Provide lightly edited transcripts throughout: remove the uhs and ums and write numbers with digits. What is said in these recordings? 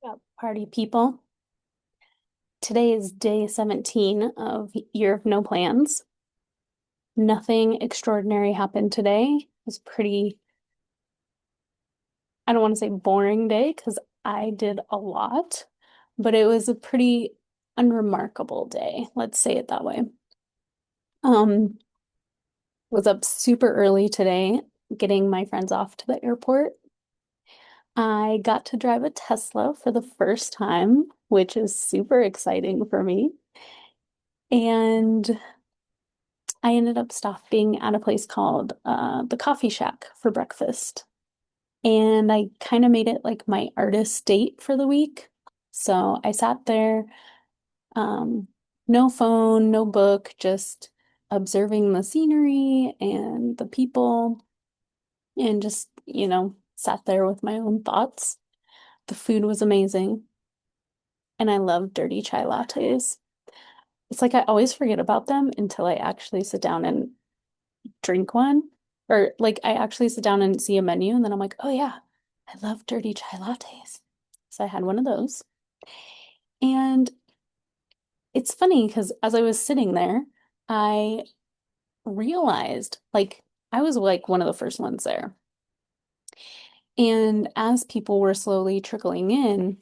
Yeah, party people. Today is day 17 of Year of No Plans. Nothing extraordinary happened today. It was pretty, I don't want to say boring day because I did a lot, but it was a pretty unremarkable day. Let's say it that way. Um, was up super early today, getting my friends off to the airport. I got to drive a Tesla for the first time, which is super exciting for me. And I ended up stopping at a place called the Coffee Shack for breakfast. And I kind of made it like my artist date for the week. So I sat there, um, no phone, no book, just observing the scenery and the people, and just, sat there with my own thoughts. The food was amazing, and I love dirty chai lattes. It's like I always forget about them until I actually sit down and drink one. Or like I actually sit down and see a menu and then I'm like, oh yeah, I love dirty chai lattes. So I had one of those. And it's funny because as I was sitting there, I realized like I was like one of the first ones there. And as people were slowly trickling in,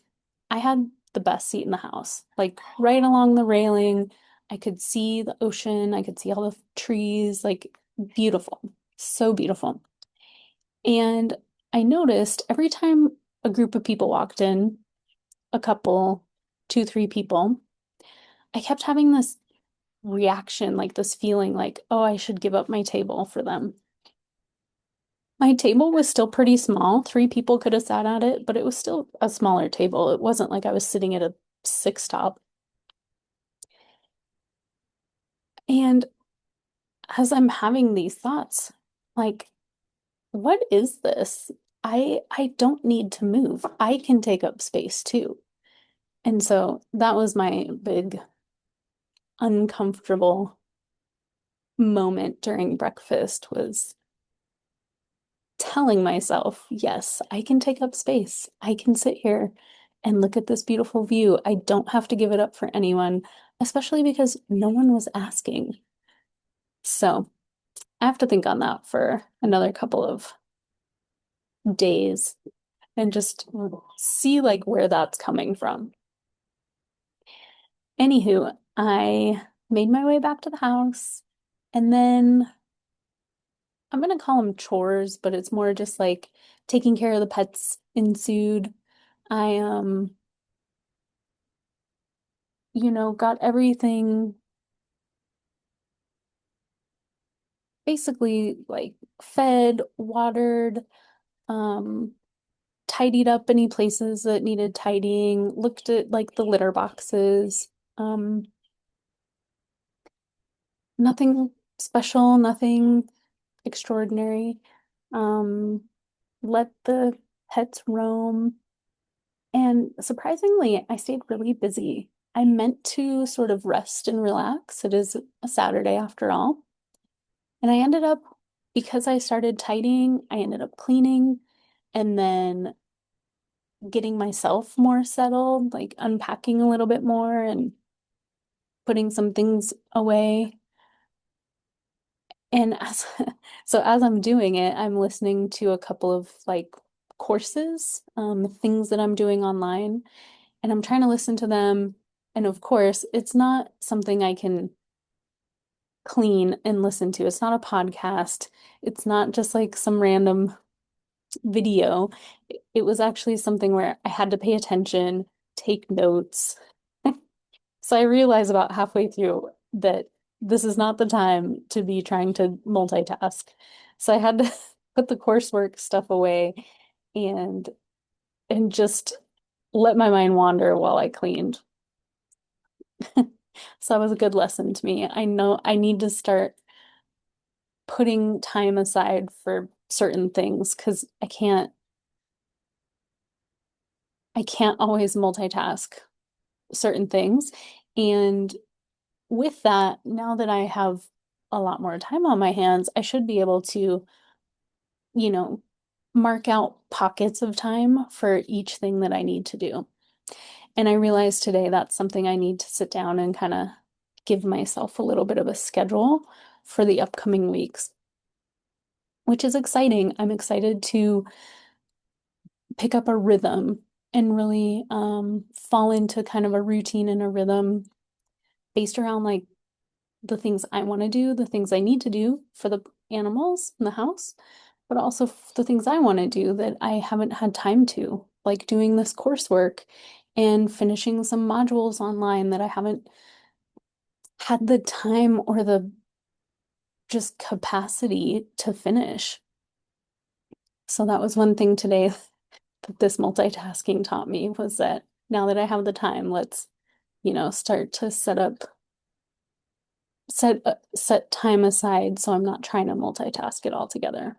I had the best seat in the house, like right along the railing. I could see the ocean, I could see all the trees, like beautiful, so beautiful. And I noticed every time a group of people walked in, a couple, two, three people, I kept having this reaction, like this feeling like, oh, I should give up my table for them. My table was still pretty small. Three people could have sat at it, but it was still a smaller table. It wasn't like I was sitting at a six top. And as I'm having these thoughts, like, what is this? I don't need to move. I can take up space too. And so that was my big uncomfortable moment during breakfast was telling myself, yes, I can take up space. I can sit here and look at this beautiful view. I don't have to give it up for anyone, especially because no one was asking. So I have to think on that for another couple of days and just see like where that's coming from. Anywho, I made my way back to the house and then I'm gonna call them chores, but it's more just like taking care of the pets ensued. I got everything basically like fed, watered, um, tidied up any places that needed tidying, looked at like the litter boxes. Um, Nothing special, nothing extraordinary. Um, let the pets roam. And surprisingly, I stayed really busy. I meant to sort of rest and relax. It is a Saturday after all. And I ended up, because I started tidying, I ended up cleaning and then getting myself more settled, like unpacking a little bit more and putting some things away. And as so as I'm doing it, I'm listening to a couple of like courses, things that I'm doing online, and I'm trying to listen to them. And of course, it's not something I can clean and listen to. It's not a podcast. It's not just like some random video. It was actually something where I had to pay attention, take notes. So I realized about halfway through that this is not the time to be trying to multitask. So I had to put the coursework stuff away and just let my mind wander while I cleaned. So that was a good lesson to me. I know I need to start putting time aside for certain things because I can't always multitask certain things. And with that, now that I have a lot more time on my hands, I should be able to, you know, mark out pockets of time for each thing that I need to do. And I realized today that's something I need to sit down and kind of give myself a little bit of a schedule for the upcoming weeks, which is exciting. I'm excited to pick up a rhythm and really fall into kind of a routine and a rhythm based around like the things I want to do, the things I need to do for the animals in the house, but also the things I want to do that I haven't had time to, like doing this coursework and finishing some modules online that I haven't had the time or the just capacity to finish. So that was one thing today that this multitasking taught me was that now that I have the time, let's, start to set time aside so I'm not trying to multitask it all together.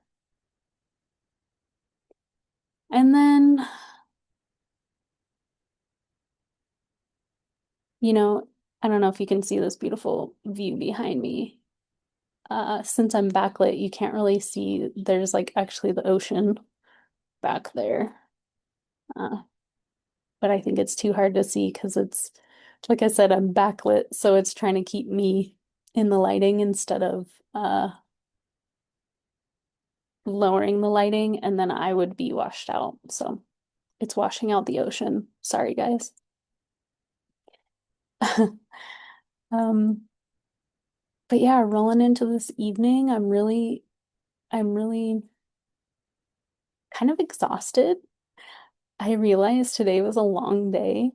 And then, you know, I don't know if you can see this beautiful view behind me. Since I'm backlit, you can't really see there's like actually the ocean back there. Uh, but I think it's too hard to see because it's, like I said, I'm backlit, so it's trying to keep me in the lighting instead of lowering the lighting, and then I would be washed out. So it's washing out the ocean. Sorry, guys. Um, but yeah, rolling into this evening, I'm really kind of exhausted. I realized today was a long day.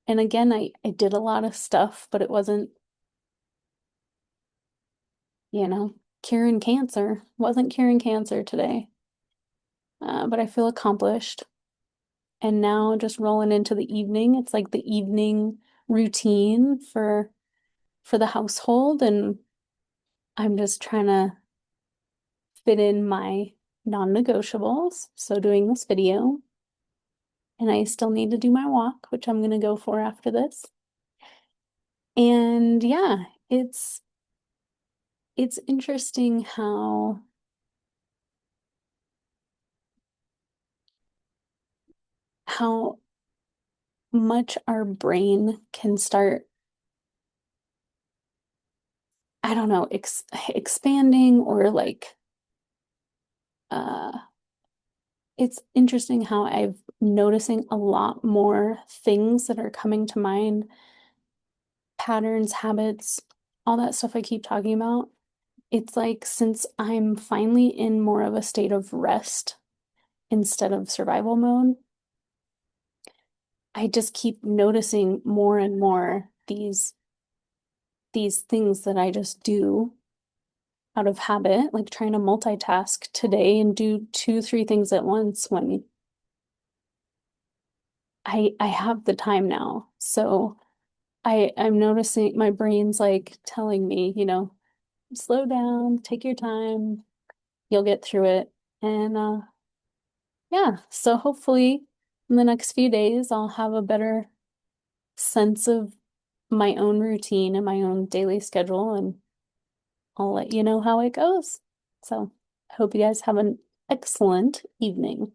And again, I did a lot of stuff, but it wasn't, you know, curing cancer. Wasn't curing cancer today. But I feel accomplished. And now just rolling into the evening, it's like the evening routine for the household, and I'm just trying to fit in my non-negotiables. So doing this video, and I still need to do my walk, which I'm gonna go for after this. And yeah, it's interesting how much our brain can start, I don't know, expanding or like uh it's interesting how I've noticing a lot more things that are coming to mind, patterns, habits, all that stuff I keep talking about. It's like since I'm finally in more of a state of rest instead of survival mode, I just keep noticing more and more these things that I just do out of habit, like trying to multitask today and do two, three things at once when I have the time now. So I'm noticing my brain's like telling me, slow down, take your time, you'll get through it. And yeah, so hopefully in the next few days I'll have a better sense of my own routine and my own daily schedule, and I'll let you know how it goes. So I hope you guys have an excellent evening.